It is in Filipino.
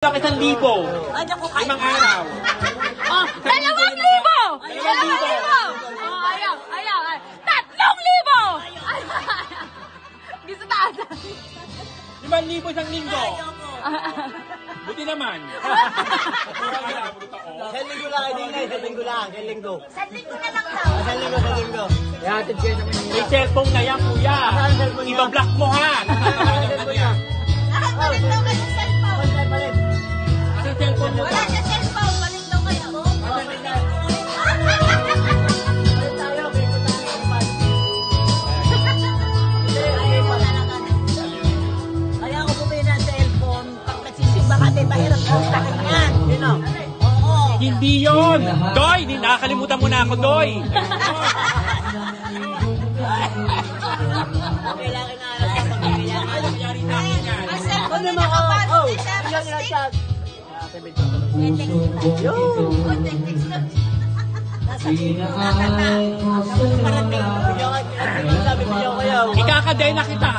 Lang 1,000. Limang araw. Oh, 2,000! 2,000! Oh, ayaw. 3,000! Gusto taas. 5,000 isang linggo. Buti naman. Isang linggo lang, isang linggo lang. Isang linggo na lang daw. Isang linggo. Ihatid kayo sa Manila. May cellphone na yan, kuya. Iba-block mo, ha? Nakabalik daw kayo sa cellphone. Sa cellphone mo. Wala sa cellphone. Balik daw kayo. Kaya ako bumili ng cellphone. Pag nagsisimba ka, di mahirap ang takin yan. Sino? Oo. Hindi yun. Doy, nakakalimutan mo na ako, Doy. Kailangan na alam sa pagkakailangan. Nangyari sa akin yan. Ang cellphone na nakapasok ni Sir Plastic. Sabi ko kayo. Ikakadena kita.